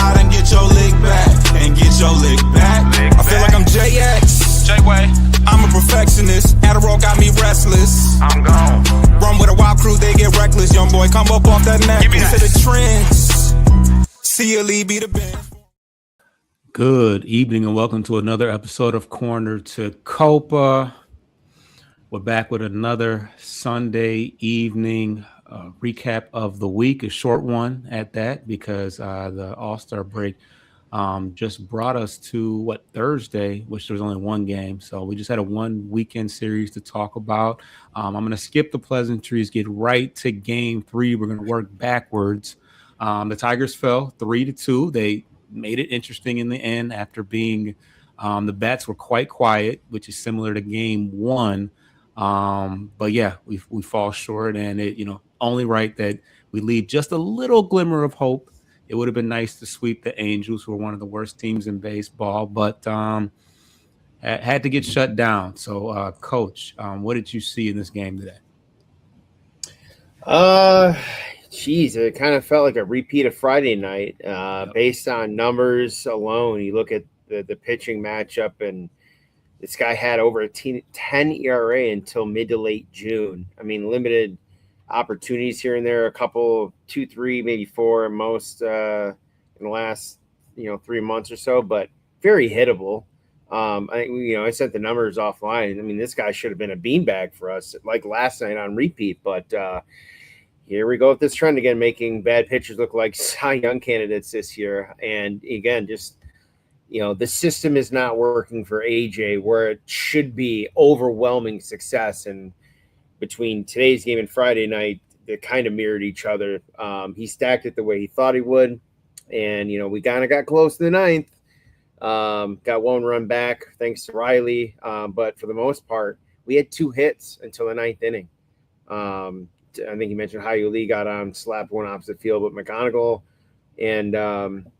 out and get your lick back. And get your lick back. I feel like I'm JX. J-Way. I'm a perfectionist. Adderall got me restless. I'm gone. Run with a wild crew, they get reckless. Young boy, come up off that neck. Give me that. To the trends. See a lead, be the band. Good evening and welcome to another episode of Corner to Copa. We're back with another Sunday evening recap of the week, a short one at that, because the All-Star break just brought us to Thursday, which there was only one game. So we just had a one weekend series to talk about. I'm going to skip the pleasantries, get right to game 3. We're going to work backwards. The Tigers fell 3-2. They made it interesting in the end after being the bats were quite quiet, which is similar to game 1. But yeah, we fall short, and it only right that we leave just a little glimmer of hope. It would have been nice to sweep the Angels, who are one of the worst teams in baseball, but had to get shut down. So, Coach, what did you see in this game today? It kind of felt like a repeat of Friday night. Based on numbers alone, you look at the pitching matchup, and this guy had over a 10 ERA until mid to late June. I mean, limited opportunities here and there, a couple, 2, 3, maybe 4 at most in the last 3 months or so, but very hittable. I sent the numbers offline. I mean, this guy should have been a beanbag for us, like last night on repeat, but here we go with this trend again, making bad pitchers look like Cy Young candidates this year. And again, just the system is not working for AJ where it should be overwhelming success. And between today's game and Friday night, they kind of mirrored each other. He stacked it the way he thought he would. And, we kind of got close to the 9th. Got one run back thanks to Riley. But for the most part, we had 2 hits until the 9th inning. I think you mentioned Hayuli got on, slapped one opposite field, but McGonigal and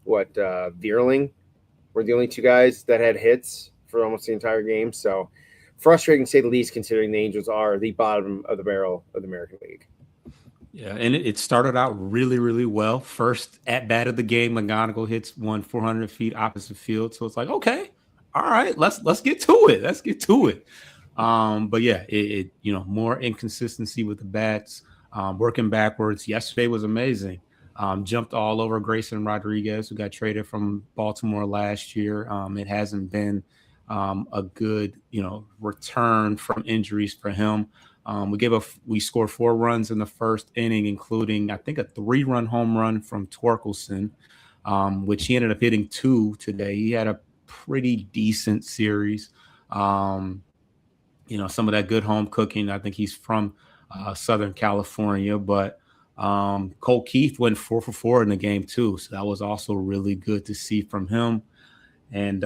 Vierling were the only 2 guys that had hits for almost the entire game. So frustrating to say the least, considering the Angels are the bottom of the barrel of the American League. Yeah, and it started out really, really well. First at bat of the game, McGonigal hits one 400 feet opposite field. So it's like, okay, all right, let's get to it. Let's get to it. But yeah, it more inconsistency with the bats, working backwards. Yesterday was amazing. Jumped all over Grayson Rodriguez, who got traded from Baltimore last year. It hasn't been a good, return from injuries for him. We scored 4 runs in the first inning, including, I think, a 3-run home run from Torkelson, which he ended up hitting 2 today. He had a pretty decent series. Some of that good home cooking. I think he's from Southern California, but Cole Keith went 4 for 4 in the game too. So that was also really good to see from him. And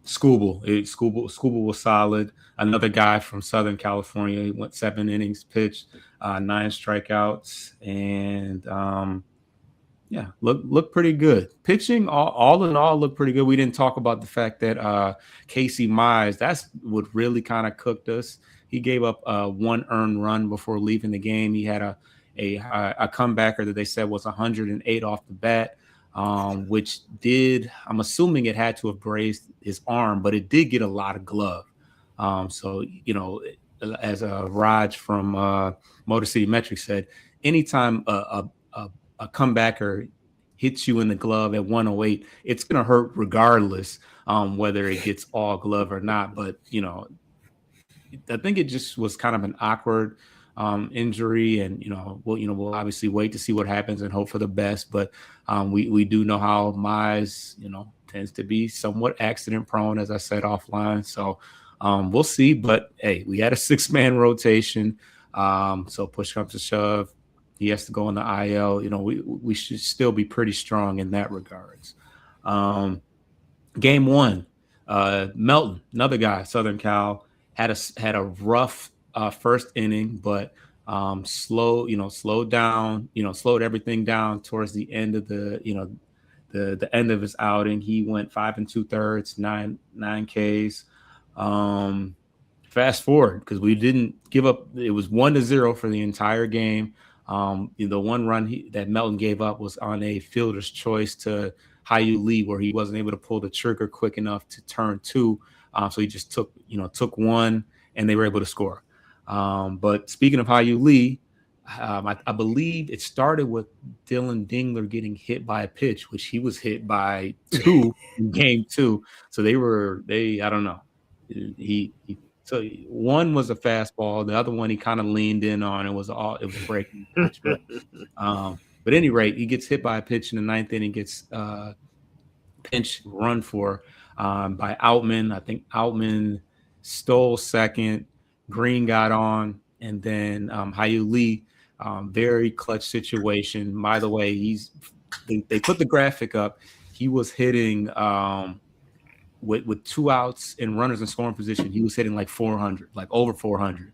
Skubal was solid. Another guy from Southern California. He went 7 innings pitched, 9 strikeouts, and looked pretty good. Pitching, all in all, looked pretty good. We didn't talk about the fact that Casey Mize, that's what really kind of cooked us. He gave up 1 earned run before leaving the game. He had a comebacker that they said was 108 off the bat, which I'm assuming it had to have grazed his arm, but it did get a lot of glove. So, as Raj from Motor City Metrics said, anytime a comebacker hits you in the glove at 108, it's going to hurt regardless whether it gets all glove or not. But, I think it just was kind of an awkward injury, and we'll obviously wait to see what happens and hope for the best. But we do know how Mize tends to be somewhat accident prone, as I said offline. So we'll see. But hey, we had a 6-man rotation, so push comes to shove, he has to go on the IL. We should still be pretty strong in that regards. Game 1, Melton, another guy, Southern Cal, had a rough first inning, but slowed down, slowed everything down towards the end of the end of his outing. He went 5 2/3, 9 Ks. Fast forward, because we didn't give up. It was 1-0 for the entire game. The one run that Melton gave up was on a fielder's choice to Hyu Lee, where he wasn't able to pull the trigger quick enough to turn two. So he just took one, and they were able to score. But speaking of Hyu Lee, I believe it started with Dylan Dingler getting hit by a pitch, which he was hit by two in game two. So I don't know. So one was a fastball, the other one he kind of leaned in on. It was breaking pitch. But at any rate, he gets hit by a pitch in the ninth inning, gets pinch run for by Outman. I think Outman stole second, Green got on, and then Hyu Lee, very clutch situation. By the way, they put the graphic up. He was hitting with 2 outs and runners in scoring position. He was hitting like 400, like over 400.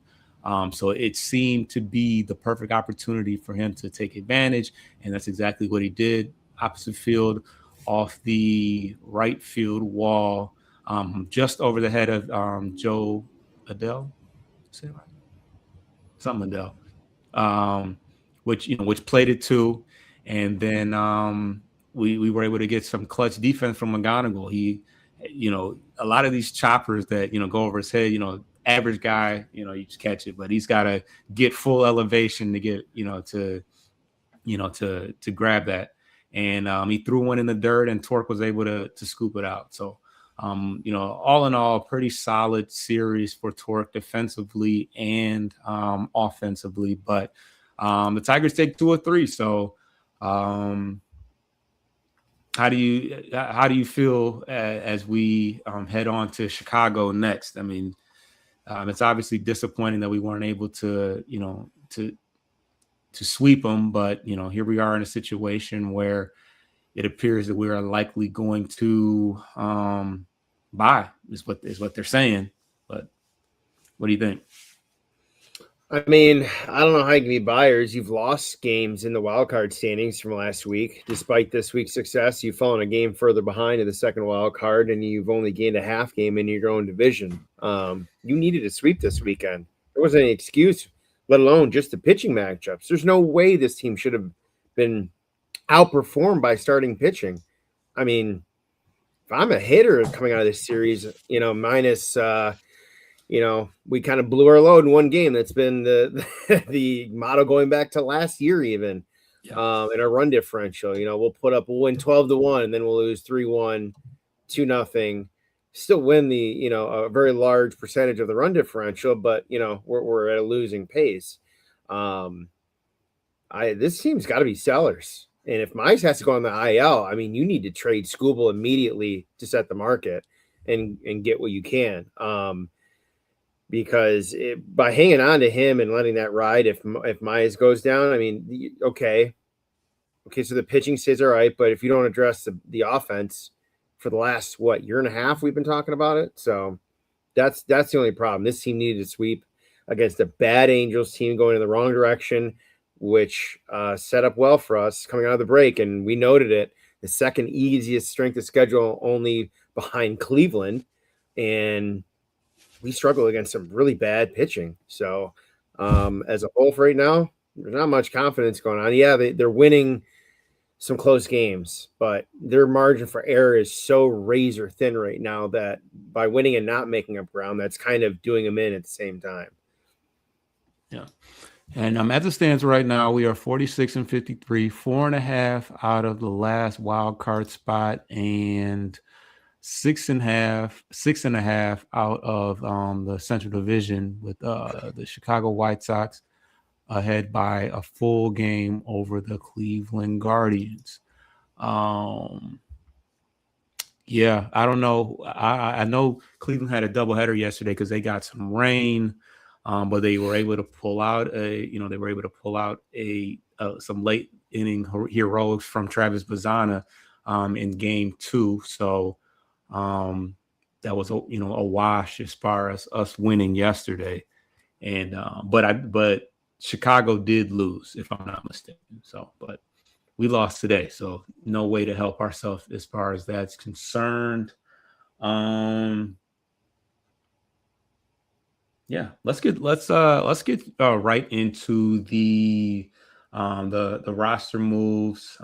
So it seemed to be the perfect opportunity for him to take advantage, and that's exactly what he did. Opposite field, off the right field wall, just over the head of Joe Adele. Say it right. Something Adele. Which played it too. And then we were able to get some clutch defense from McGonigal. He, a lot of these choppers that, go over his head, average guy, you just catch it, but he's got to get full elevation to get, to grab that. And he threw one in the dirt, and Torque was able to scoop it out. So, all in all, pretty solid series for Torque defensively and offensively. But the Tigers take 2 of 3. So, how do you feel as we head on to Chicago next? I mean, it's obviously disappointing that we weren't able to sweep them, but here we are in a situation where it appears that we are likely going to buy is what they're saying. But what do you think? I mean, I don't know how you can be buyers. You've lost games in the wild card standings from last week. Despite this week's success, you've fallen a game further behind in the second wild card, and you've only gained a half game in your own division. You needed to sweep this weekend. There wasn't any excuse, let alone just the pitching matchups. There's no way this team should have been outperformed by starting pitching. I mean, if I'm a hitter coming out of this series, minus we kind of blew our load in one game. That's been the motto going back to last year, even. Yeah. In our run differential, we'll win 12-1, and then we'll lose 3-1, 2-0. Still win the a very large percentage of the run differential, but we're at a losing pace. This team's got to be sellers, and if Mize has to go on the IL, I mean, you need to trade Skubal immediately to set the market and get what you can. Because by hanging on to him and letting that ride, if Mize goes down, I mean, okay, so the pitching stays all right, but if you don't address the offense for the last year and a half, we've been talking about it. So that's the only problem. This team needed to sweep against a bad Angels team going in the wrong direction, which set up well for us coming out of the break, and we noted it. The second easiest strength of schedule, only behind Cleveland, and we struggle against some really bad pitching. So as a whole for right now, there's not much confidence going on. Yeah, they're winning some close games, but their margin for error is so razor thin right now that by winning and not making up ground, that's kind of doing them in at the same time. Yeah. And as it stands right now, we are 46-53, 4.5 out of the last wild card spot, and 6.5 out of the Central Division, with the Chicago White Sox ahead by a full game over the Cleveland Guardians. Yeah, I don't know. I know Cleveland had a doubleheader yesterday because they got some rain, but they were able to pull out some late inning heroics from Travis Bazzana in game 2. So that was a wash as far as us winning yesterday, and but Chicago did lose, if I'm not mistaken. So, but we lost today, so no way to help ourselves as far as that's concerned. Yeah, let's get right into the The roster moves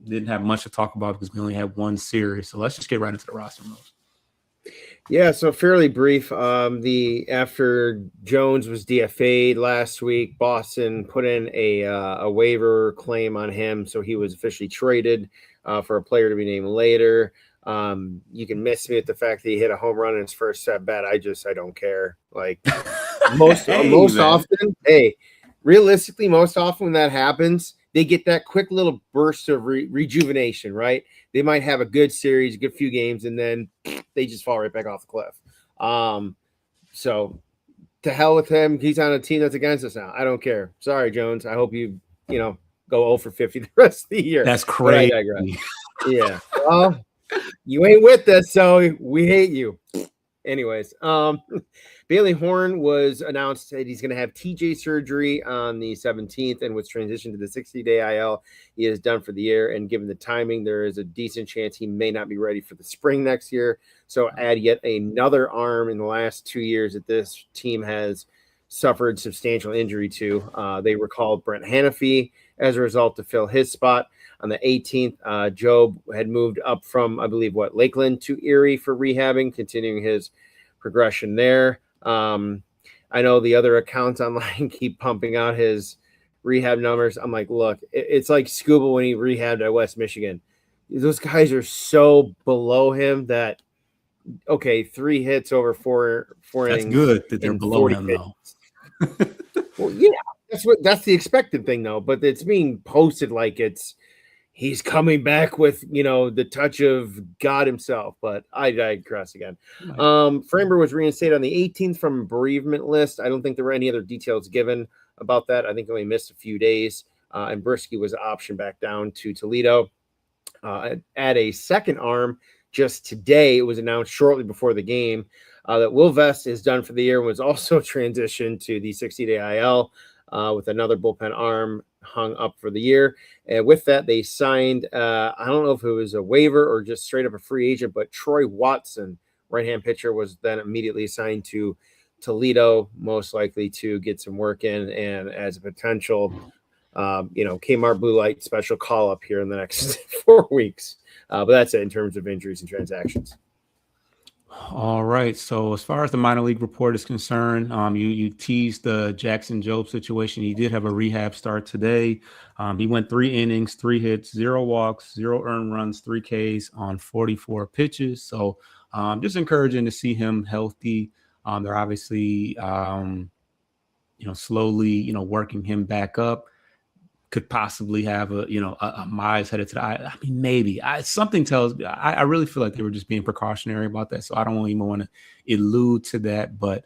didn't have much to talk about because we only had one series. So let's just get right into the roster moves. Yeah, so fairly brief. After Jones was DFA'd last week, Boston put in a waiver claim on him, so he was officially traded for a player to be named later. You can miss me at the fact that he hit a home run in his first at bat. I don't care. Like most often, realistically, most often when that happens, they get that quick little burst of rejuvenation, right? They might have a good series, a good few games, and then they just fall right back off the cliff. So to hell with him. He's on a team that's against us now. I don't care. Sorry, Jones. I hope you go 0 for 50 the rest of the year. That's crazy. Yeah. Well, you ain't with us, so we hate you. Anyways, Bailey Horn was announced that he's going to have TJ surgery on the 17th, and with transition to the 60-day IL, he is done for the year. And given the timing, there is a decent chance he may not be ready for the spring next year. So add yet another arm in the last 2 years that this team has suffered substantial injury to. They recalled Brent Hanafy as a result to fill his spot. On the 18th, Job had moved up from, I believe, Lakeland to Erie for rehabbing, continuing his progression there. I know the other accounts online keep pumping out his rehab numbers. I'm like, look, it's like Scuba when he rehabbed at West Michigan. Those guys are so below him that, 3 hits over four That's innings. good that they're below him, though. Well, yeah, that's the expected thing, though. But it's being posted like he's coming back with, the touch of God himself. But I digress again. Framber was reinstated on the 18th from bereavement list. I don't think there were any other details given about that. I think he only missed a few days. And Brisky was optioned back down to Toledo. At a second arm, just today, it was announced shortly before the game that Will Vest is done for the year and was also transitioned to the 60-day IL with another bullpen arm hung up for the year. And with that, they signed, I don't know if it was a waiver or just straight up a free agent, but Troy Watson, right-hand pitcher, was then immediately assigned to Toledo, most likely to get some work in and as a potential, Kmart Blue Light special call-up here in the next 4 weeks. But that's it in terms of injuries and transactions. All right. So as far as the minor league report is concerned, you teased the Jackson Jobe situation. He did have a rehab start today. He went 3 innings, 3 hits, 0 walks, 0 earned runs, 3 Ks on 44 pitches. So just encouraging to see him healthy. They're obviously, slowly, working him back up. Could possibly have a Mize headed to the I mean, maybe. Something tells me, I really feel like they were just being precautionary about that. So I don't even want to allude to that. But,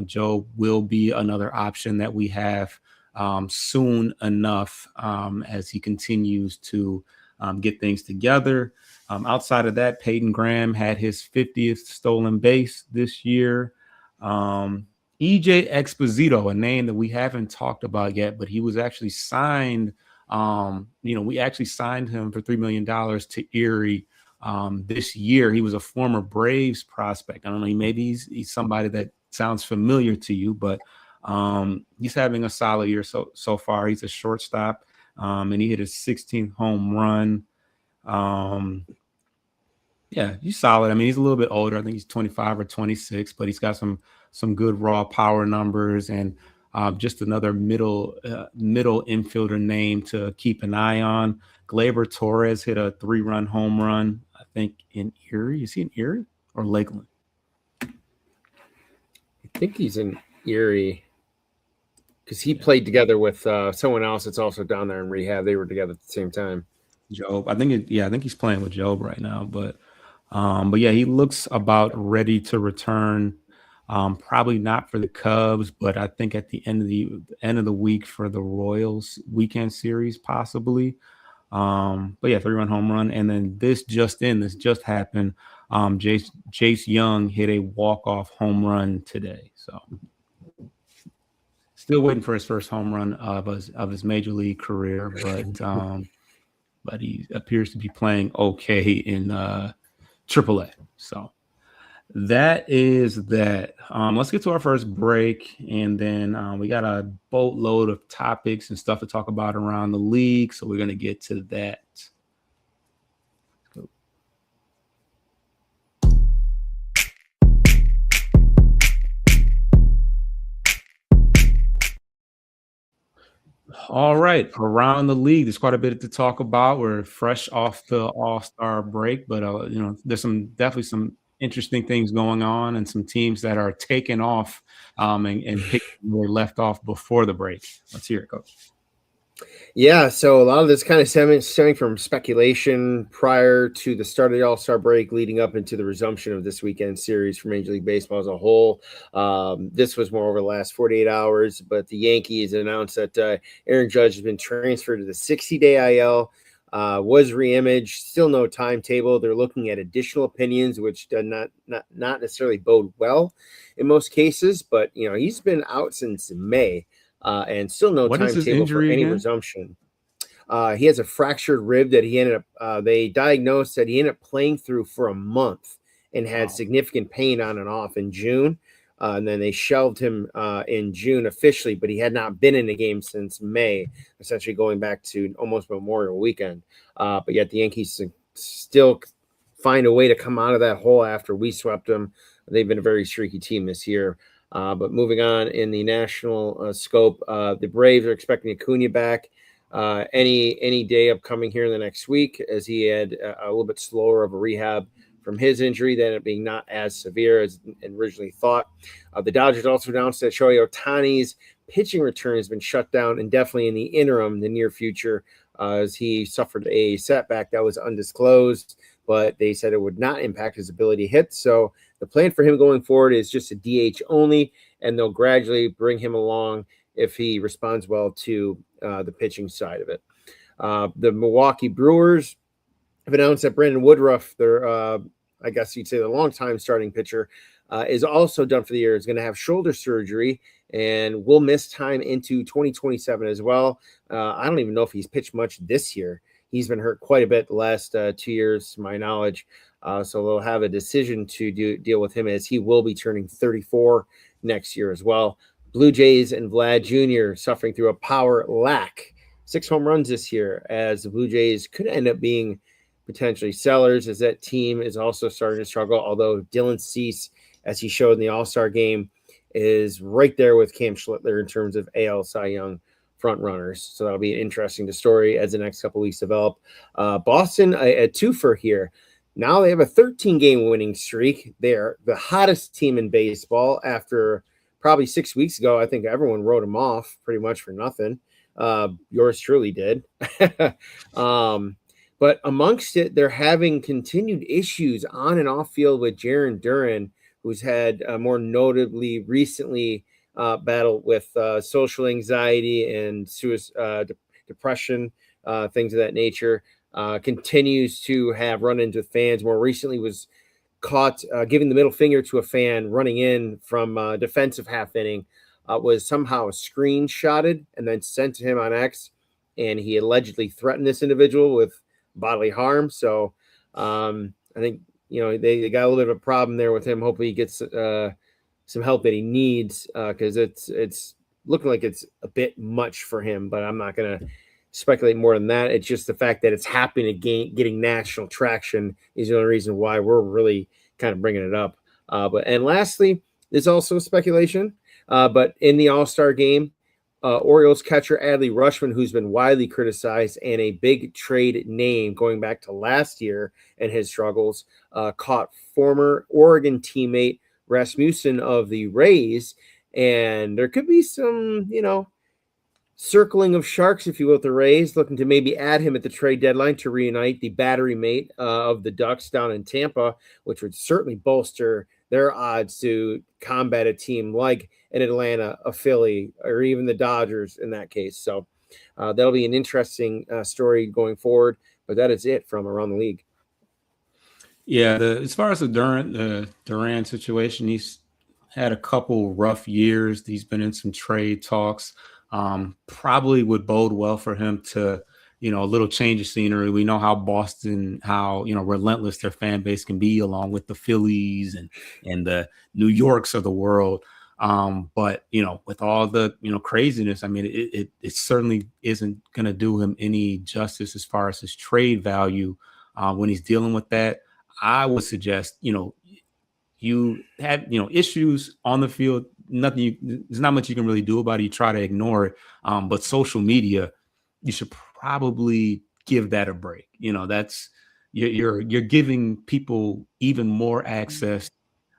Joe will be another option that we have soon enough as he continues to get things together. Outside of that, Peyton Graham had his 50th stolen base this year. EJ Exposito, a name that we haven't talked about yet, but he was actually signed. We actually signed him for $3 million to Erie this year. He was a former Braves prospect. I don't know, maybe he's somebody that sounds familiar to you, but he's having a solid year so far. He's a shortstop, and he hit his 16th home run. Yeah, he's solid. I mean, he's a little bit older. I think he's 25 or 26, but he's got some good raw power numbers and just another middle infielder name to keep an eye on. Gleyber Torres hit a 3-run home run, I think, in Erie. Is he in Erie or Lakeland? I think he's in Erie because he played together with someone else that's also down there in rehab. They were together at the same time. Job. I think he's playing with Job right now, but yeah, he looks about ready to return. Probably not for the Cubs, but I think at the end of the week for the Royals weekend series, possibly. But yeah, 3-run home run, and then this just happened. Jace Young hit a walk-off home run today, so still waiting for his first home run of his major league career, but he appears to be playing okay in AAA. So That is that. Let's get to our first break, and then we got a boatload of topics and stuff to talk about around the league. So we're gonna get to that. All right, around the league, there's quite a bit to talk about. We're fresh off the All-Star break, but there's definitely some interesting things going on, and some teams that are taking off and picking where they left off before the break. Let's hear it, Coach. Yeah, so a lot of this kind of stemming from speculation prior to the start of the All-Star break, leading up into the resumption of this weekend series for Major League Baseball as a whole. This was more over the last 48 hours, but the Yankees announced that Aaron Judge has been transferred to the 60-day IL, was reimaged, still no timetable. They're looking at additional opinions, which does not necessarily bode well in most cases, but he's been out since May. And still no timetable for any resumption. He has a fractured rib that he ended up, they diagnosed that he ended up playing through for a month and had significant pain on and off in June. And then they shelved him in June officially, but he had not been in a game since May, essentially going back to almost Memorial Weekend. But yet the Yankees still find a way to come out of that hole after we swept them. They've been a very streaky team this year. But moving on in the national scope, the Braves are expecting Acuna back any day upcoming here in the next week, as he had a little bit slower of a rehab from his injury, that it being not as severe as originally thought. The Dodgers also announced that Shohei Ohtani's pitching return has been shut down indefinitely in the interim, the near future, as he suffered a setback that was undisclosed, but they said it would not impact his ability to hit. So the plan for him going forward is just a DH only, and they'll gradually bring him along if he responds well to the pitching side of it. The Milwaukee Brewers have announced that Brandon Woodruff, their, I guess you'd say the longtime starting pitcher, is also done for the year. Is going to have shoulder surgery and will miss time into 2027 as well. I don't even know if he's pitched much this year. He's been hurt quite a bit the last 2 years, to my knowledge. So they'll have a decision to deal with him, as he will be turning 34 next year as well. Blue Jays and Vlad Jr. suffering through a power lack. 6 home runs this year, as the Blue Jays could end up being potentially sellers, as that team is also starting to struggle. Although Dylan Cease, as he showed in the All-Star game, is right there with Cam Schlittler in terms of AL Cy Young front runners. So that'll be an interesting story as the next couple weeks develop. Boston, a twofer here. Now they have a 13-game winning streak. They're the hottest team in baseball. After probably 6 weeks ago, I think everyone wrote them off pretty much for nothing. Yours truly did. But amongst it, they're having continued issues on and off field with Jarren Duran, who's had more notably recently battled with social anxiety and depression, things of that nature. Continues to have run-ins with fans. More recently was caught giving the middle finger to a fan running in from defensive half inning. Was somehow screenshotted and then sent to him on X, and he allegedly threatened this individual with bodily harm. So I think they got a little bit of a problem there with him. Hopefully he gets some help that he needs, because it's looking like it's a bit much for him, but I'm not going to speculate more than that. It's just the fact that it's happening again, getting national traction is the only reason why we're really kind of bringing it up. And lastly, there's also speculation, but in the All-Star game, Orioles catcher Adley Rutschman, who's been widely criticized and a big trade name going back to last year and his struggles, caught former Oregon teammate Rasmussen of the Rays, and there could be some, circling of sharks, if you will, with the Rays, looking to maybe add him at the trade deadline to reunite the battery mate of the Ducks down in Tampa, which would certainly bolster their odds to combat a team like an Atlanta, a Philly, or even the Dodgers in that case. So that'll be an interesting story going forward, but that is it from around the league. Yeah, as far as the Duran situation, he's had a couple rough years. He's been in some trade talks. Probably would bode well for him to a little change of scenery. We know how Boston, how, relentless their fan base can be, along with the Phillies and the New Yorks of the world. But, with all the, craziness, I mean, it certainly isn't going to do him any justice as far as his trade value when he's dealing with that. I would suggest, you have, issues on the field, there's not much you can really do about it. You try to ignore it. But social media, you should probably give that a break. That's you're giving people even more access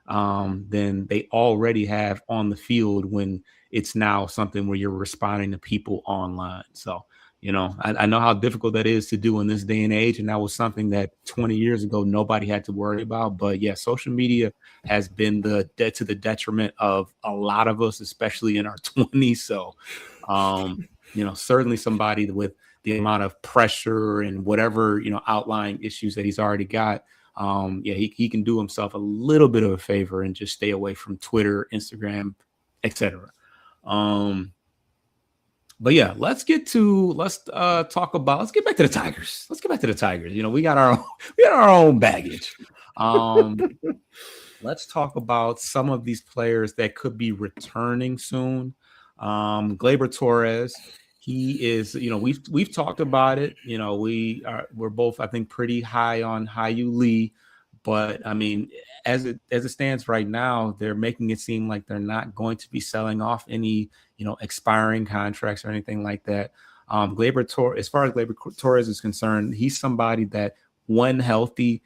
than they already have on the field when it's now something where you're responding to people online. So, I know how difficult that is to do in this day and age. And that was something that 20 years ago, nobody had to worry about. But yeah, social media has been to the detriment of a lot of us, especially in our 20s. So, certainly somebody with the amount of pressure and whatever, outlying issues that he's already got. He can do himself a little bit of a favor and just stay away from Twitter, Instagram, etc. But yeah, let's get back to the Tigers. Let's get back to the Tigers. We got our own baggage. Let's talk about some of these players that could be returning soon. Gleyber Torres, he is, we've talked about it. We're both, I think, pretty high on Hye-Yu Lee, but I mean, as it stands right now, they're making it seem like they're not going to be selling off any, expiring contracts or anything like that. As far as Gleyber Torres is concerned, he's somebody that, when healthy,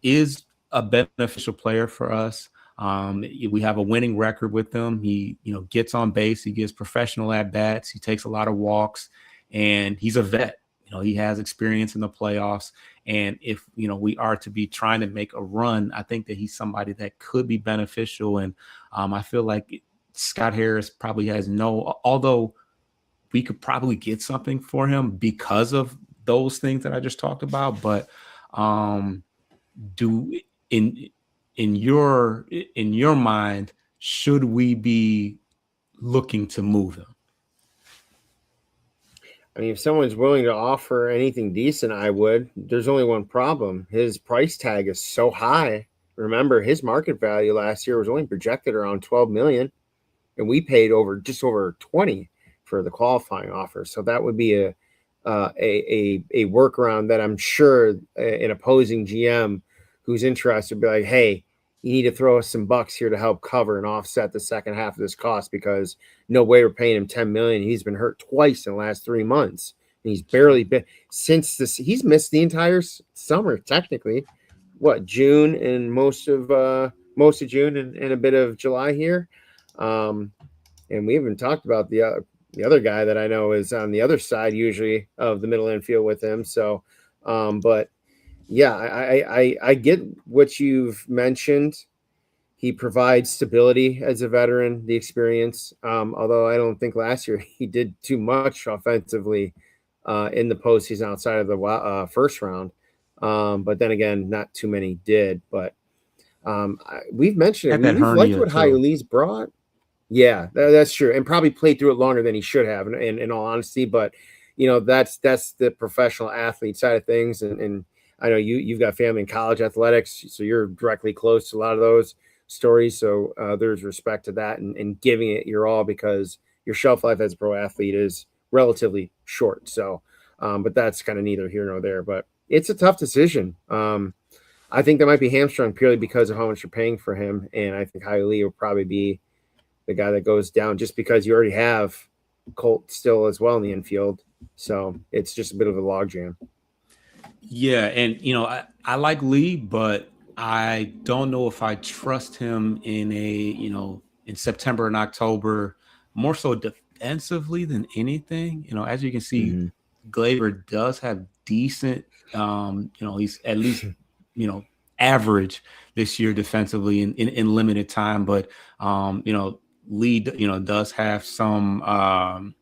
is a beneficial player for us. We have a winning record with him. He, gets on base. He gives professional at bats. He takes a lot of walks, and he's a vet. He has experience in the playoffs. And if, we are to be trying to make a run, I think that he's somebody that could be beneficial. And I feel like Scott Harris probably has although we could probably get something for him because of those things that I just talked about. But in your mind, should we be looking to move him? I mean, if someone's willing to offer anything decent, I would. There's only one problem. His price tag is so high. Remember, his market value last year was only projected around $12 million, and we paid just over 20 for the qualifying offer. So that would be a workaround that I'm sure an opposing GM who's interested would be like, hey, you need to throw us some bucks here to help cover and offset the second half of this cost, because no way we're paying him $10 million. He's been hurt twice in the last 3 months. And he's barely been since this. He's missed the entire summer, technically. June and most of June and a bit of July here. And we haven't talked about the other guy that I know is on the other side usually of the middle infield with him. So, but yeah, I get what you've mentioned. He provides stability as a veteran, the experience. Although I don't think last year he did too much offensively in the postseason outside of the first round. But then again, not too many did. But we've mentioned it. We've liked what Hye-Yu Lee's brought. Yeah, that's true, and probably played through it longer than he should have. In all honesty, but that's the professional athlete side of things, and I know you've got family in college athletics, so you're directly close to a lot of those stories. So there's respect to that and giving it your all, because your shelf life as a pro athlete is relatively short. So, but that's kind of neither here nor there. But it's a tough decision. I think that might be hamstrung purely because of how much you're paying for him, and I think Hye-Yu Lee will probably be the guy that goes down just because you already have Colt still as well in the infield. So it's just a bit of a logjam. Yeah, and I like Lee, but I don't know if I trust him in in September and October, more so defensively than anything. As you can see, Gleyber does have decent, he's at least, average this year defensively in limited time, but Lee, does have some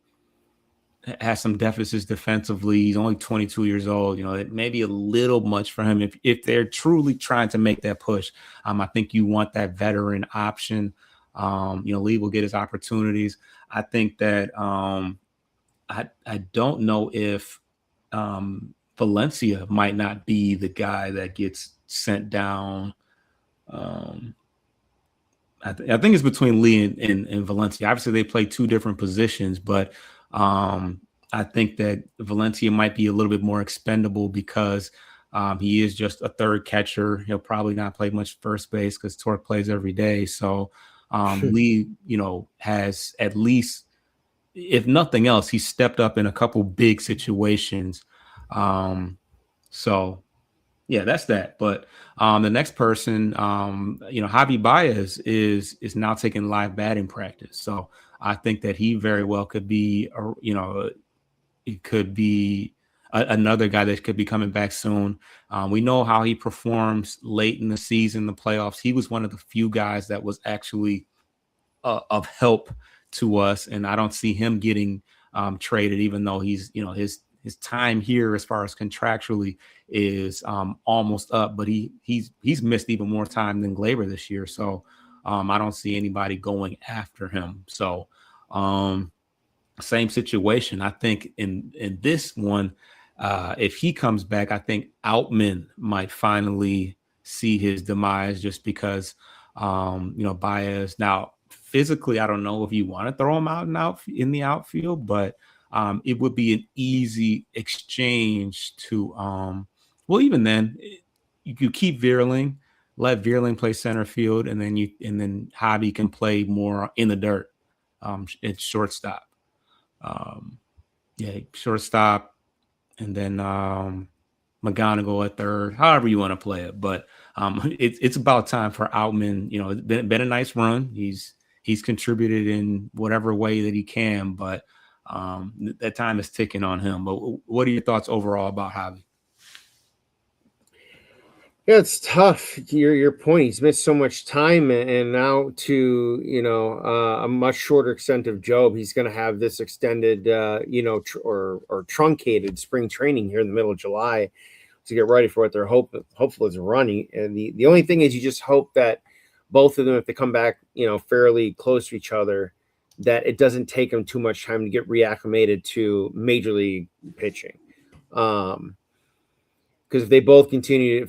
has some deficits defensively. He's only 22 years old. It may be a little much for him if they're truly trying to make that push. I think you want that veteran option. Lee will get his opportunities. I think that I don't know if Valencia might not be the guy that gets sent down. I think it's between Lee and Valencia. Obviously, they play two different positions, but I think that Valencia might be a little bit more expendable because he is just a third catcher. He'll probably not play much first base because Torque plays every day. So Lee, has at least, if nothing else, he stepped up in a couple big situations. So yeah, that's that. But the next person, Javi Baez is now taking live batting practice. So I think that he very well could be, it could be another guy that could be coming back soon. We know how he performs late in the season, the playoffs. He was one of the few guys that was actually of help to us, and I don't see him getting traded, even though he's, his time here as far as contractually is almost up, but he's missed even more time than Gleyber this year. So I don't see anybody going after him. So same situation. I think in this one, if he comes back, I think Outman might finally see his demise just because, Baez. Now, physically, I don't know if you want to throw him out in the outfield, but it would be an easy exchange to, even then, you keep Vierling, let Vierling play center field, and then Javi can play more in the dirt. It's shortstop. Shortstop, and then McGonigal at third, however you want to play it. But it's about time for Outman. It's been a nice run. He's contributed in whatever way that he can, but that time is ticking on him. But what are your thoughts overall about Javi? Yeah, it's tough. Your point. He's missed so much time, and now to a much shorter extent of Job, he's going to have this extended, or truncated spring training here in the middle of July to get ready for what they're hopeful is running. And the only thing is, you just hope that both of them, if they come back, fairly close to each other, that it doesn't take them too much time to get reacclimated to major league pitching. Because if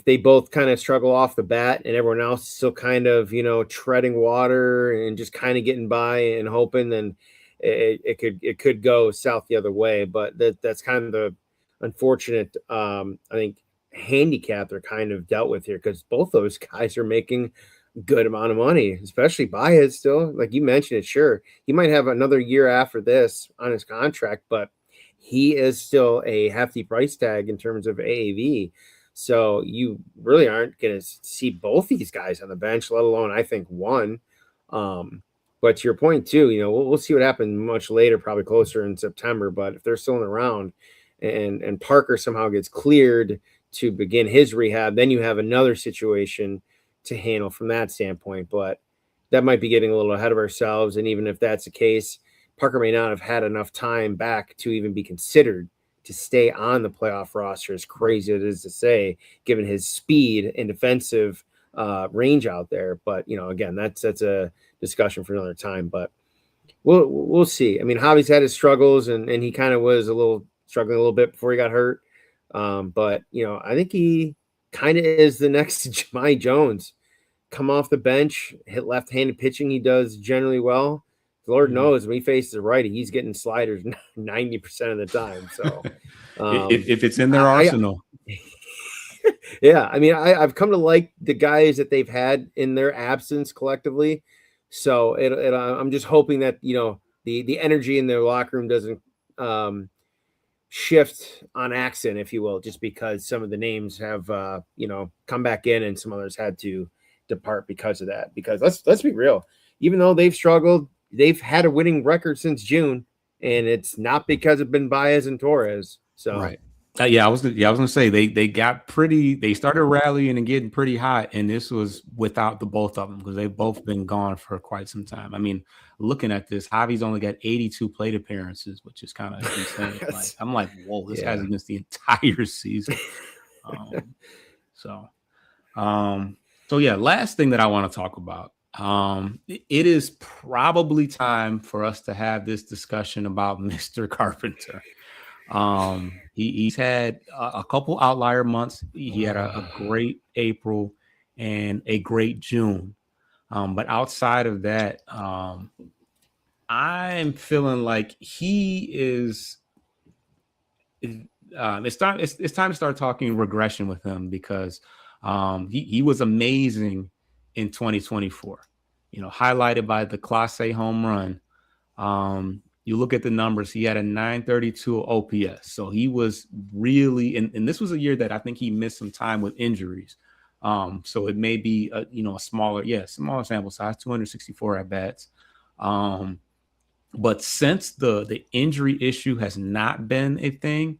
they both kind of struggle off the bat and everyone else is still kind of, treading water and just kind of getting by and hoping, then it could go south the other way. But that's kind of the unfortunate, I think, handicap they're kind of dealt with here, because both those guys are making good amount of money, especially Baez still. Like you mentioned it, sure, he might have another year after this on his contract, but he is still a hefty price tag in terms of AAV. So you really aren't going to see both these guys on the bench, let alone, I think, one. But to your point too, we'll see what happens much later, probably closer in September. But if they're still in the round and Parker somehow gets cleared to begin his rehab, then you have another situation to handle from that standpoint. But that might be getting a little ahead of ourselves. And even if that's the case, Parker may not have had enough time back to even be considered to stay on the playoff roster, as crazy it is to say, given his speed and defensive range out there. But, again, that's a discussion for another time. But we'll see. I mean, Javi's had his struggles, and he kind of was struggling a little bit before he got hurt. But, I think he kind of is the next Jahmai Jones. Come off the bench, hit left-handed pitching. He does generally well. Lord knows when he faces a righty, he's getting sliders 90% of the time. So if it's in their arsenal. Yeah. I mean, I've come to like the guys that they've had in their absence collectively. So I'm just hoping that, the energy in their locker room doesn't shift on accident, if you will, just because some of the names have, come back in and some others had to depart because of that. Because let's be real, even though they've struggled, they've had a winning record since June, and it's not because of Ben Baez and Torres. So right. I was gonna say they started rallying and getting pretty hot, and this was without the both of them, because they've both been gone for quite some time. I mean, looking at this, Javi's only got 82 plate appearances, which is kind of insane. I'm like, whoa, this guy's missed the entire season. So last thing that I want to talk about. It is probably time for us to have this discussion about Mr. Carpenter. He's had a couple outlier months. He had a great April and a great June. But outside of that, I'm feeling like he is. It's time. It's time to start talking regression with him because he was amazing in 2024. Highlighted by the Class A home run. You look at the numbers, he had a 932 OPS. So he was really, and this was a year that I think he missed some time with injuries. So it may be a smaller sample size, 264 at bats. But since the injury issue has not been a thing,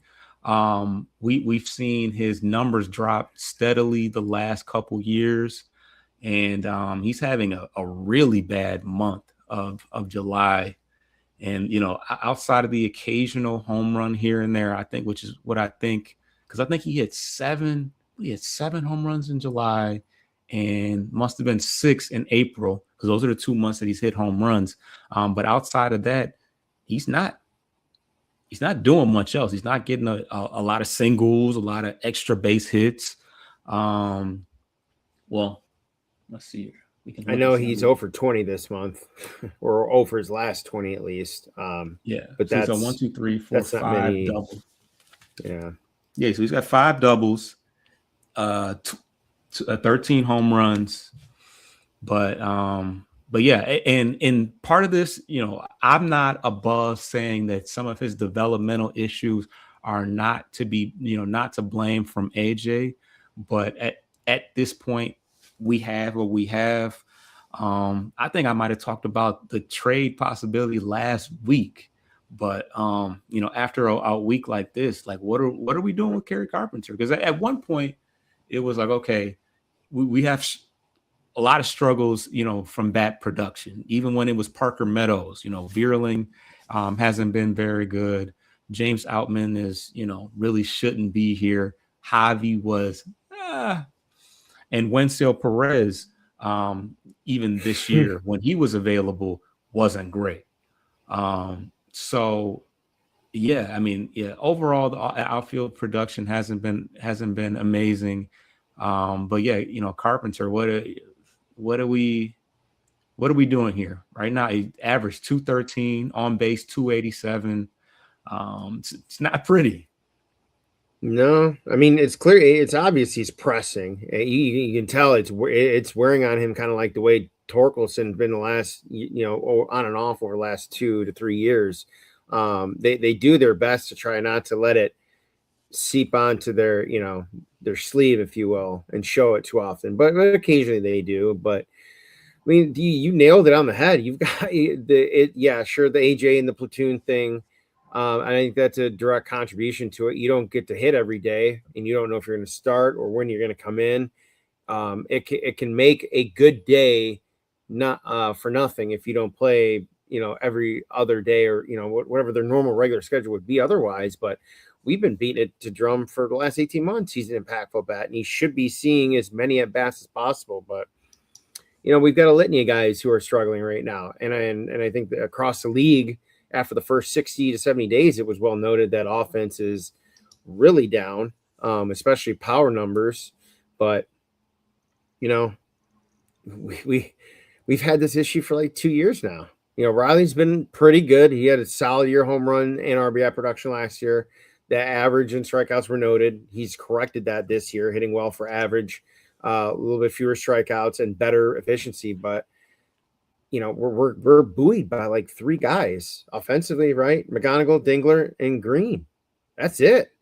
we've seen his numbers drop steadily the last couple years. And he's having a really bad month of July. And, outside of the occasional home run here and there, I think, which is what I think, because I think he had seven home runs in July and must have been 6 in April, because those are the 2 months that he's hit home runs. But outside of that, he's not doing much else. He's not getting a lot of singles, a lot of extra base hits. Well, let's see here. I know he's 0 for 20 this month, or 0 for his last 20 at least. But that's a 1, 2, 3, 4, 5 doubles. Yeah. So he's got 5 doubles, 13 home runs, but yeah, and part of this, I'm not above saying that some of his developmental issues are not to be, not to blame from AJ, but at this point, we have what we have. I think I might have talked about the trade possibility last week, but after a week like this, like what are we doing with Kerry Carpenter? Because at one point it was like, okay, we have a lot of struggles, from bat production. Even when it was Parker Meadows, Vierling hasn't been very good. James Outman is, really shouldn't be here. Javi was, and Wenceel Perez, even this year when he was available, wasn't great. So yeah, I mean, overall the outfield production hasn't been amazing. But yeah, Carpenter, what are we doing here right now? He averaged 213, on base 287. It's not pretty. No, I mean, it's clear. It's obvious he's pressing. You can tell it's wearing on him, kind of like the way Torkelson's been the last, on and off over the last 2 to 3 years. They do their best to try not to let it seep onto their sleeve, if you will, and show it too often. But occasionally they do. But I mean, you nailed it on the head. You've got the AJ and the platoon thing. I think that's a direct contribution to it. You don't get to hit every day, and you don't know if you're going to start or when you're going to come in. It can make a good day not for nothing if you don't play, every other day, or whatever their normal regular schedule would be otherwise. But we've been beating it to drum for the last 18 months. He's an impactful bat, and he should be seeing as many at bats as possible. But we've got a litany of guys who are struggling right now, and I think that across the league, after the first 60 to 70 days, it was well noted that offense is really down, especially power numbers. But, we've had this issue for like 2 years now. Riley's been pretty good. He had a solid year home run and RBI production last year. The average and strikeouts were noted. He's corrected that this year, hitting well for average, a little bit fewer strikeouts and better efficiency. But we're buoyed by like 3 guys offensively, right? McGonigal, Dingler, and Green. That's it.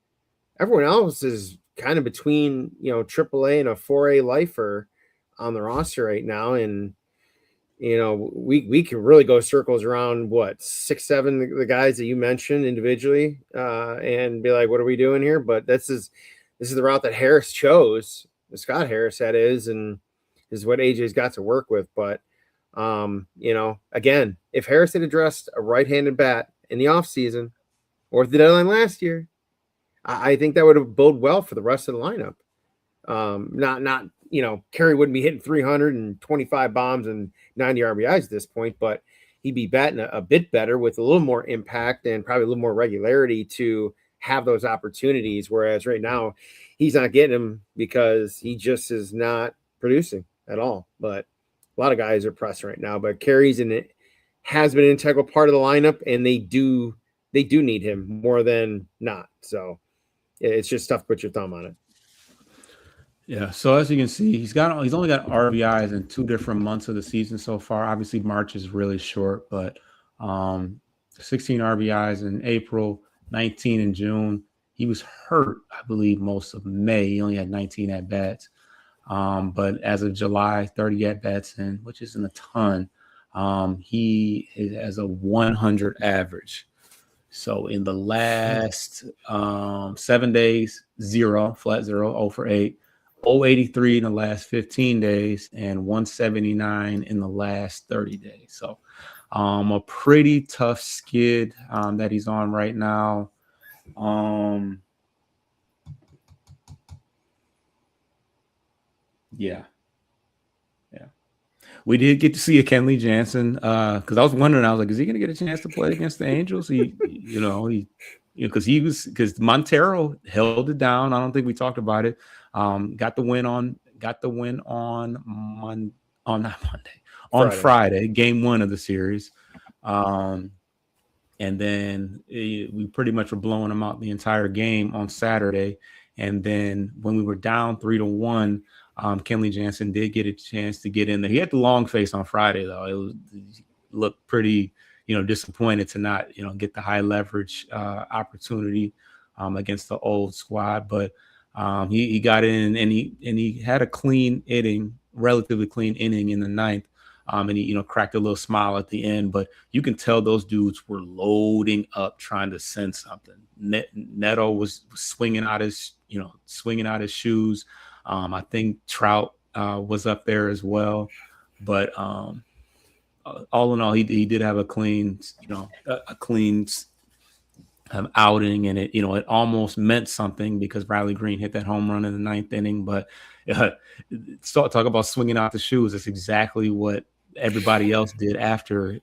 Everyone else is kind of between, AAA and a 4A lifer on the roster right now. And, we can really go circles around 6, 7, the guys that you mentioned individually, and be like, what are we doing here? But this is the route that Harris chose, Scott Harris, that is, and is what AJ's got to work with. But, again, if Harris had addressed a right-handed bat in the offseason or the deadline last year, I think that would have bode well for the rest of the lineup. Kerry wouldn't be hitting 325 bombs and 90 RBIs at this point, but he'd be batting a bit better with a little more impact and probably a little more regularity to have those opportunities. Whereas right now, he's not getting them because he just is not producing at all. But a lot of guys are pressing right now. But Carey's in it, has been an integral part of the lineup, and they do need him more than not. So it's just tough to put your thumb on it. Yeah, so as you can see, he's only got RBIs in 2 different months of the season so far. Obviously, March is really short, but 16 RBIs in April, 19 in June. He was hurt, I believe, most of May. He only had 19 at bats, but as of July, 30 at bats in, which isn't a ton. He has a 100 average. So in the last 7 days, 0, flat 0, 0 for 8. 083 in the last 15 days and 179 in the last 30 days. So a pretty tough skid that he's on right now. Yeah. We did get to see a Kenley Jansen because I was wondering, I was like, is he going to get a chance to play against the Angels? Because Montero held it down. I don't think we talked about it. Got the win on Friday, game 1 of the series. And then we pretty much were blowing them out the entire game on Saturday. And then when we were down 3-1, Kenley Jansen did get a chance to get in there. He had the long face on Friday, though. He looked pretty, disappointed to not, get the high leverage opportunity against the old squad. But he got in and he had a relatively clean inning in the 9th. And he, cracked a little smile at the end, but you can tell those dudes were loading up, trying to send something. Neto was swinging out his shoes. I think Trout was up there as well, but all in all, he did have a clean outing, and it almost meant something because Riley Green hit that home run in the 9th inning. But talk about swinging out the shoes. That's exactly what everybody else did after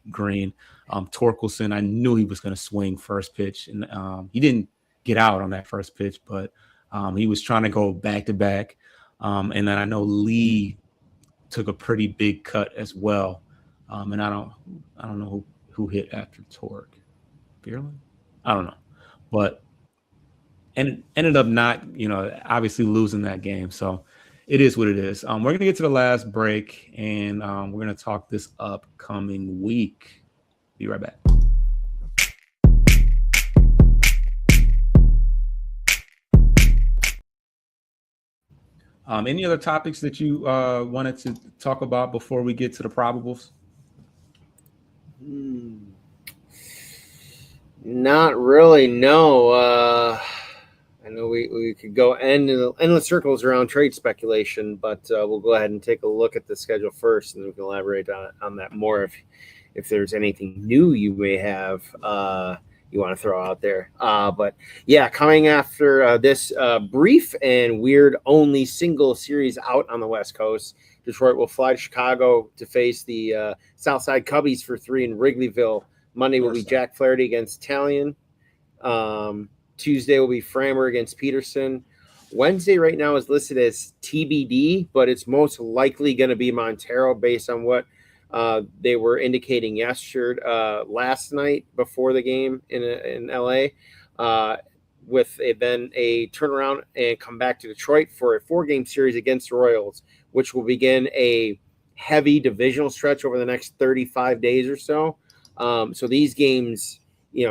Green. Torkelson, I knew he was going to swing first pitch, and he didn't get out on that first pitch, but he was trying to go back to back. And then I know Lee took a pretty big cut as well. And I don't know who hit after Torque. Bierlin? I don't know. But and ended up not, obviously losing that game. So it is what it is. We're going to get to the last break, and we're going to talk this upcoming week. Be right back. Any other topics that you wanted to talk about before we get to the probables? Not really, no. I know we could go endless circles around trade speculation, but we'll go ahead and take a look at the schedule first, and then we can elaborate on that more if there's anything new you may have you want to throw out there. But yeah, coming after this brief and weird only single series out on the West Coast, Detroit will fly to Chicago to face the Southside Cubbies for 3 in Wrigleyville. Monday will be Jack Flaherty against Italian. Tuesday will be Framber against Peterson. Wednesday right now is listed as TBD, but it's most likely going to be Montero based on what they were indicating last night before the game in LA, with then a turnaround and come back to Detroit for a 4-game series against the Royals, which will begin a heavy divisional stretch over the next 35 days or so. So these games,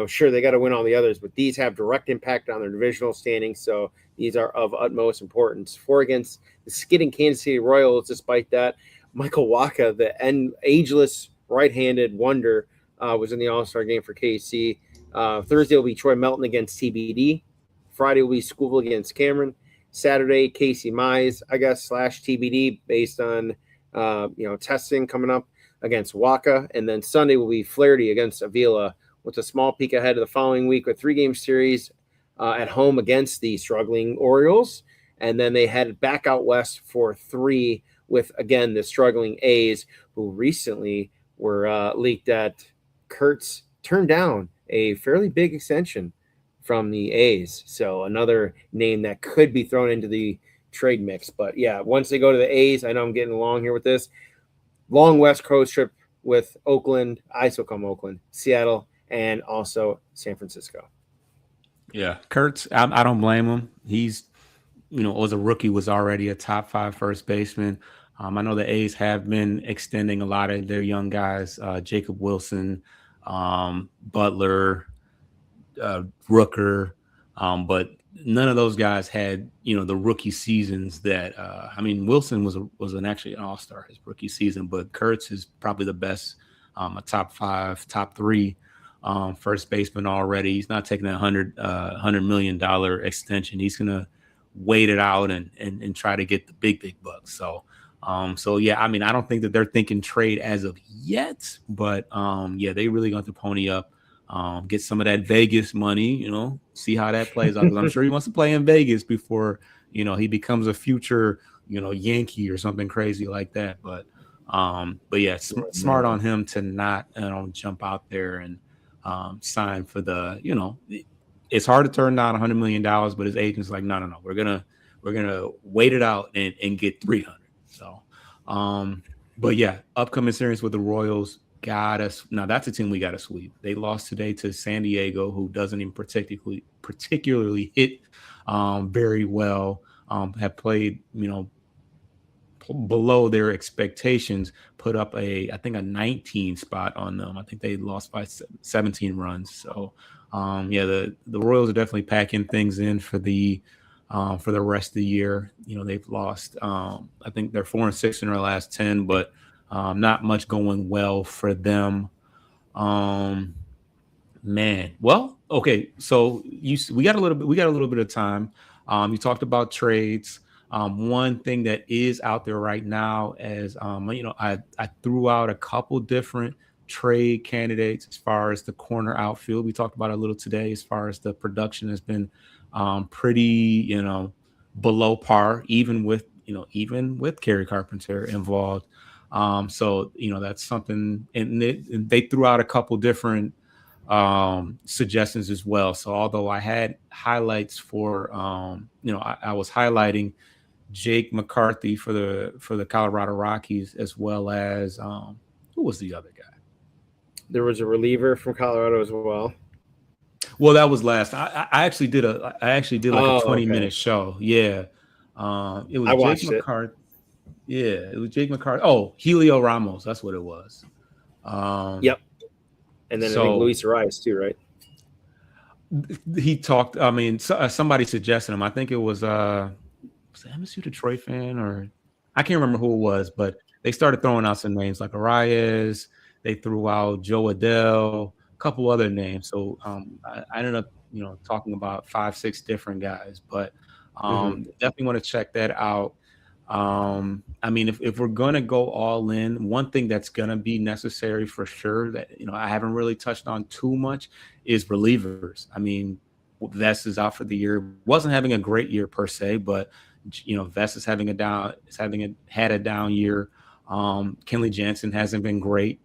sure, they got to win all the others, but these have direct impact on their divisional standings. So these are of utmost importance. 4 against the skidding Kansas City Royals. Despite that, Michael Wacha, the ageless right-handed wonder, was in the All-Star game for KC. Thursday will be Troy Melton against TBD. Friday will be Scooble against Cameron. Saturday, Casey Mize, I guess, /TBD based on, testing coming up against Wacha. And then Sunday will be Flaherty against Avila, with a small peek ahead of the following week with 3-game series at home against the struggling Orioles. And then they head back out west for 3 with, again, the struggling A's, who recently were leaked that Kurtz turned down a fairly big extension from the A's. So another name that could be thrown into the trade mix. But yeah, once they go to the A's, I know I'm getting along here with this. Long West Coast trip with Oakland, Oakland, Seattle, and also San Francisco. Yeah, Kurtz, I don't blame him. He's, as a rookie, was already a top 5 first baseman. I know the A's have been extending a lot of their young guys, Jacob Wilson, Butler, Rooker, but none of those guys had, the rookie seasons that, Wilson was actually an all-star his rookie season, but Kurtz is probably the best, a top 5, top 3 first baseman already. He's not taking a $100 million extension. He's going to wait it out and try to get the big bucks. So yeah, I don't think that they're thinking trade as of yet, but yeah, they really got to pony up, get some of that Vegas money, see how that plays out. 'Cause I'm sure he wants to play in Vegas before, he becomes a future, Yankee or something crazy like that. But yeah, smart on him to not jump out there and sign for the, it's hard to turn down $100 million, but his agent's like, no, we're gonna wait it out and get 300. So, but yeah, upcoming series with the Royals got us. Now that's a team we got to sweep. They lost today to San Diego, who doesn't even particularly hit very well. Have played, below their expectations, put up I think a 19 spot on them. I think they lost by 17 runs. So yeah, the Royals are definitely packing things in for the rest of the year. They've lost, I think they're 4-6 in their last 10, but not much going well for them. Man, well, okay. So we got a little bit of time. You talked about trades. One thing that is out there right now is, I threw out a couple different trade candidates as far as the corner outfield. We talked about it a little today as far as the production has been pretty, below par, even with Kerry Carpenter involved. So, that's something, and they threw out a couple different suggestions as well. So although I had highlights for, I was highlighting Jake McCarthy for the Colorado Rockies, as well as who was the other guy? There was a reliever from Colorado as well. Well, that was last. I actually did like a 20-minute show. Yeah, it was Jake McCarthy. Yeah, it was Jake McCarthy. Oh, Helio Ramos. That's what it was. Yep. And then I think Luis Arias too, right? He talked. Somebody suggested him. I think it was MSU Detroit fan, or I can't remember who it was, but they started throwing out some names like Arias. They threw out Joe Adell, a couple other names. So I ended up, talking about 5-6 different guys, but definitely want to check that out. If we're going to go all in, one thing that's going to be necessary for sure that, I haven't really touched on too much is relievers. Vest is out for the year. Wasn't having a great year per se, but, Vest is had a down year. Kenley Jansen hasn't been great.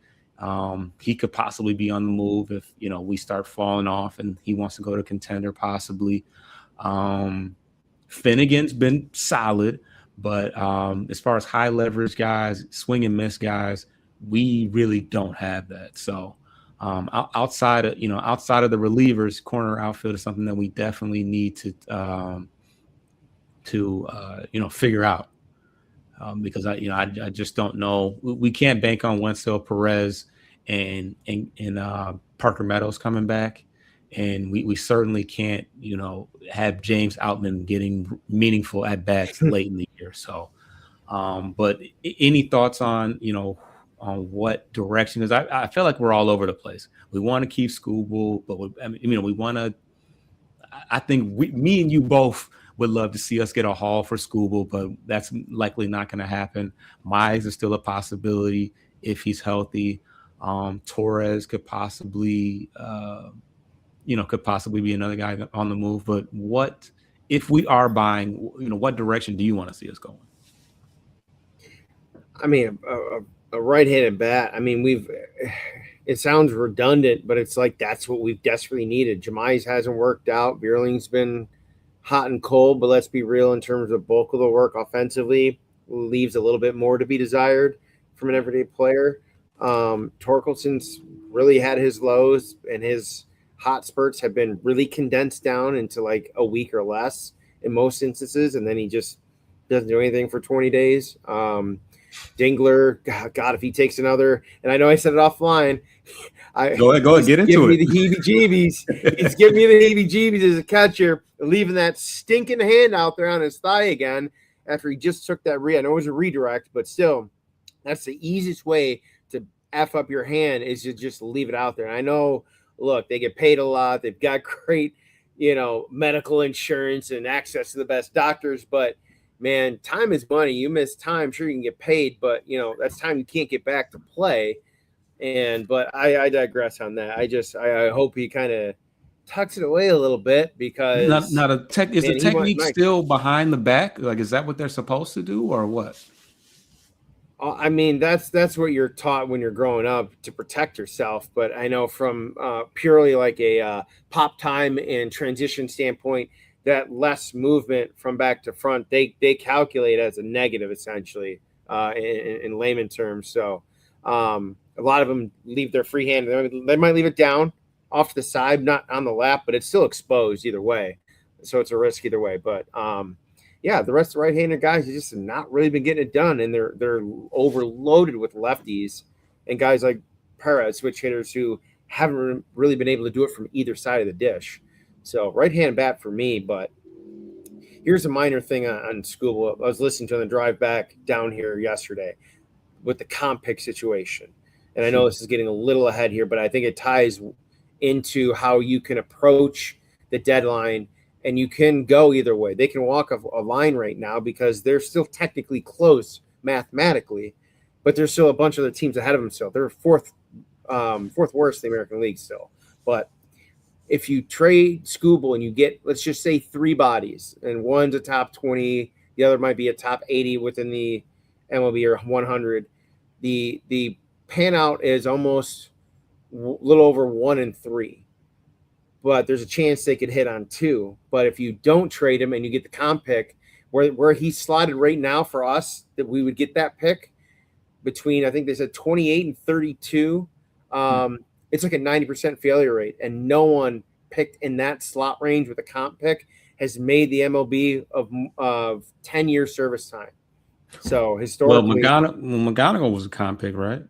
He could possibly be on the move if, we start falling off and he wants to go to contender possibly. Finnegan's been solid, but as far as high leverage guys, swing and miss guys, we really don't have that. So outside of the relievers, corner outfield is something that we definitely need to figure out. Because I just don't know. We can't bank on Wenzel Perez and Parker Meadows coming back, and we certainly can't have James Outman getting meaningful at bats late in the year. So, but any thoughts on on what direction is? I feel like we're all over the place. We want to keep Skubal, but we want to. I think me and you both would love to see us get a haul for Skubal, but that's likely not going to happen. Mize is still a possibility if he's healthy. Torres could possibly, be another guy on the move. But what if we are buying? What direction do you want to see us going? A right-handed bat. it sounds redundant, but it's like that's what we've desperately needed. Jemize hasn't worked out. Bierling's been hot and cold, but let's be real in terms of bulk of the work offensively, leaves a little bit more to be desired from an everyday player. Torkelson's really had his lows, and his hot spurts have been really condensed down into like a week or less in most instances, and then he just doesn't do anything for 20 days. Dingler, God, if he takes another, and I know I said it offline, go ahead, get into it. The heebie-jeebies. He's giving me the heebie-jeebies as a catcher, leaving that stinking hand out there on his thigh again after he just took that I know it was a redirect, but still, that's the easiest way to F up your hand is to just leave it out there. And I know, look, they get paid a lot. They've got great, medical insurance and access to the best doctors, but man, time is money. You miss time, sure you can get paid, but that's time you can't get back to play. But I digress on that. I hope he kind of tucks it away a little bit because is the technique still behind the back? Like, is that what they're supposed to do or what? I mean, that's what you're taught when you're growing up to protect yourself. But I know from purely like a pop time and transition standpoint, that less movement from back to front, they calculate as a negative essentially in layman terms. So a lot of them leave their free hand. They might leave it down off to the side, not on the lap, but it's still exposed either way. So it's a risk either way. But the rest of the right-handed guys have just not really been getting it done, and they're overloaded with lefties and guys like Perez, switch hitters who haven't really been able to do it from either side of the dish. So right-hand bat for me, but here's a minor thing on Skubal. I was listening to on the drive back down here yesterday with the comp pick situation. And I know this is getting a little ahead here, but I think it ties into how you can approach the deadline, and you can go either way. They can walk a line right now because they're still technically close mathematically, but there's still a bunch of other teams ahead of them still. They're fourth worst in the American League still. But if you trade Skubal and you get, let's just say, 3 bodies, and one's a top 20, the other might be a top 80 within the MLB or 100, the pan out is almost a little over 1 in 3. But there's a chance they could hit on 2. But if you don't trade him and you get the comp pick, where he's slotted right now for us, that we would get that pick between, I think they said 28 and 32. It's like a 90% failure rate, and no one picked in that slot range with a comp pick has made the MLB of 10-year service time. So historically, McGonigal was a comp pick, right?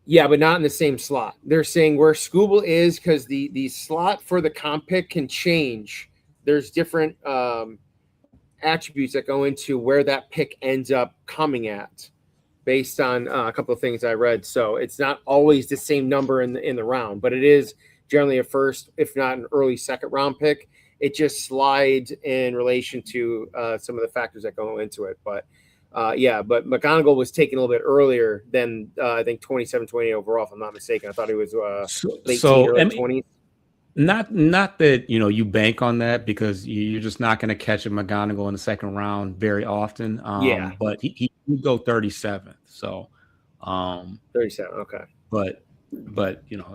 Yeah, but not in the same slot. They're saying where Skubal is, because the slot for the comp pick can change. There's different attributes that go into where that pick ends up coming at, based on a couple of things I read. So it's not always the same number in the round, but it is generally a first, if not an early second round pick. It just slides in relation to some of the factors that go into it. But but McGonigal was taken a little bit earlier than I think 27, 28 overall, if I'm not mistaken. I thought he was late early 20s. Not that you bank on that, because you're just not going to catch a McGonigal in the second round very often. But he would go 37th. So 37, okay. But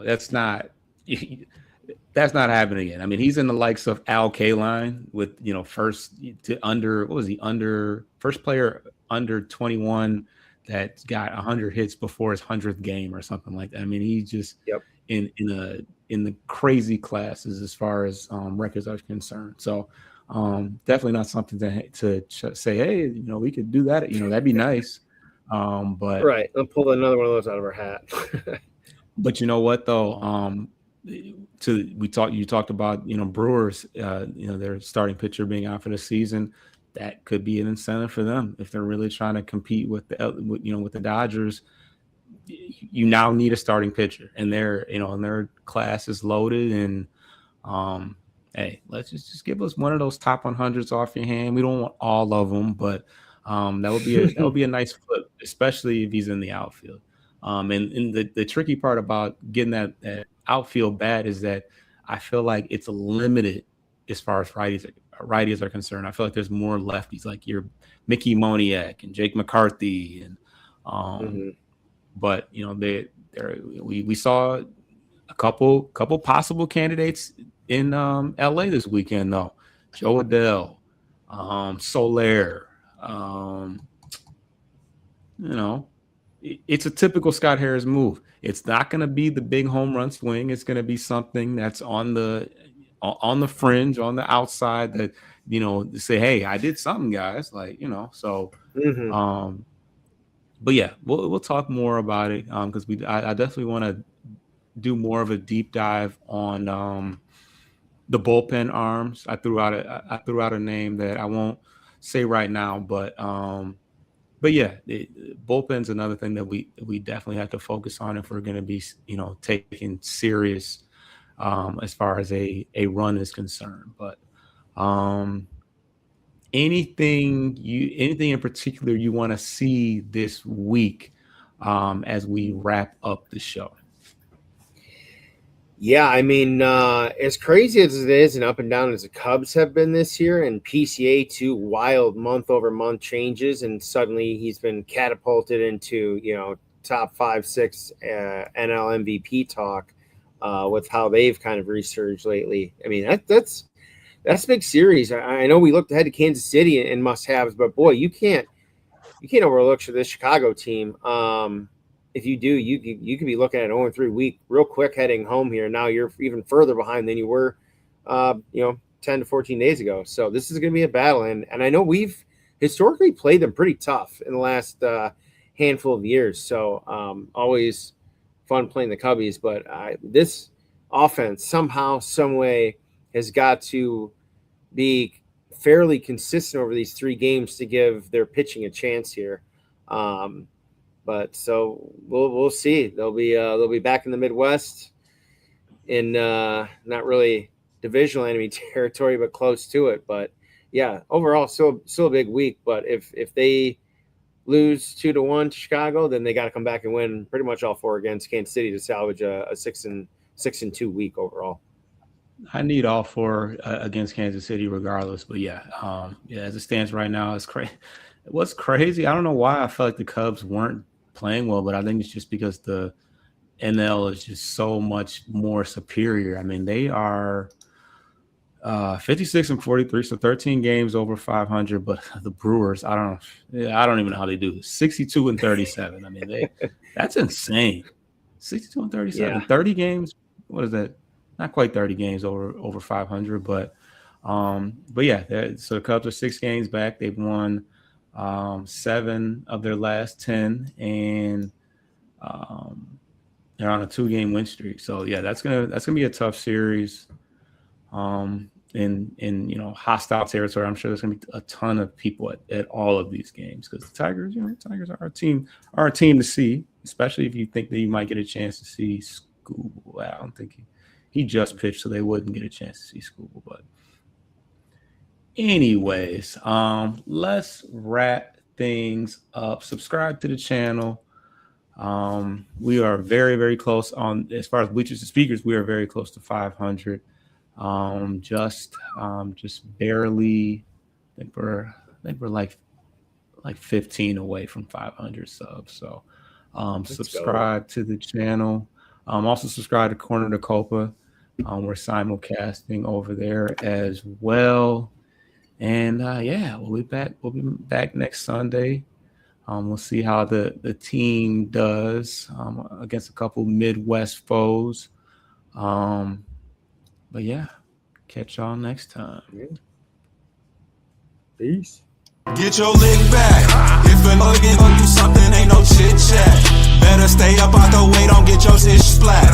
that's not happening again. I mean, he's in the likes of Al Kaline with first player under 21 that got 100 hits before his 100th game or something like that. I mean, he's just in the crazy classes as far as records are concerned. So definitely not something to say, hey, we could do that. That'd be nice. But right, let's pull another one of those out of our hat. But you know what though? You talked about Brewers, their starting pitcher being out for the season. That could be an incentive for them if they're really trying to compete with the Dodgers. You now need a starting pitcher, and their class is loaded. And hey, let's just give us one of those top 100s off your hand. We don't want all of them, but that would be a nice flip, especially if he's in the outfield. And the tricky part about getting that outfield bat is that I feel like it's limited as far as righties are concerned. I feel like there's more lefties, like your Mickey Moniak and Jake McCarthy, and but they We saw a couple possible candidates in LA this weekend though. Joe Adell, Soler. It's a typical Scott Harris move. It's not going to be the big home run swing. It's going to be something that's on the fringe, on the outside that, say, hey, I did something, guys. So, but yeah, we'll talk more about it because I definitely want to do more of a deep dive on the bullpen arms. I threw out a name that I won't say right now, but yeah, bullpen's another thing that we definitely have to focus on if we're going to be, taken serious as far as a run is concerned. But anything in particular you want to see this week as we wrap up the show? Yeah, I mean, as crazy as it is and up and down as the Cubs have been this year, and PCA 2 wild month-over-month changes, and suddenly he's been catapulted into, top 5-6 NL MVP talk with how they've kind of resurged lately. I mean, that's a big series. I know we looked ahead to Kansas City and must-haves, but boy, you can't overlook this Chicago team. If you do, you could be looking at an 0-3 week real quick heading home here. Now you're even further behind than you were, 10 to 14 days ago. So this is going to be a battle. And I know we've historically played them pretty tough in the last handful of years. So always fun playing the Cubbies. But this offense somehow, some way has got to be fairly consistent over these 3 games to give their pitching a chance here. But so we'll see. They'll be back in the Midwest in not really divisional enemy territory, but close to it. But yeah, overall still a big week. But if they lose 2-1 to Chicago, then they got to come back and win pretty much all 4 against Kansas City to salvage a 6-2 week overall. I need all 4 against Kansas City regardless. But yeah, as it stands right now, it's crazy. What's crazy, I don't know why I felt like the Cubs weren't playing well, but I think it's just because the NL is just so much more superior. I mean, they are 56-43, so 13 games over 500. But the Brewers, I don't even know how they do this. 62-37. I mean, that's insane. 62-37, yeah. 30 games. What is that? Not quite 30 games over 500, but yeah. So the Cubs are 6 games back. They've won 7 of their last 10, and they're on a 2-game win streak. So yeah, that's gonna be a tough series. In hostile territory. I'm sure there's gonna be a ton of people at all of these games because the Tigers, Tigers are our team to see, especially if you think that you might get a chance to see Skubal. I don't think he just pitched, so they wouldn't get a chance to see Skubal, but. Anyways, let's wrap things up. Subscribe to the channel. We are very, very close on, as far as Bleachers and Speakers, we are very close to 500. Just barely. I think we're like 15 away from 500 subs. So, subscribe to the channel. Also subscribe to Corner to Copa. We're simulcasting over there as well. And we'll be back. We'll be back next Sunday. We'll see how the team does against a couple Midwest foes. But yeah, catch y'all next time. Peace. Get your lick back. If a nigga gon' do something, ain't no chit chat. Better stay up out the way, don't get your shit splat.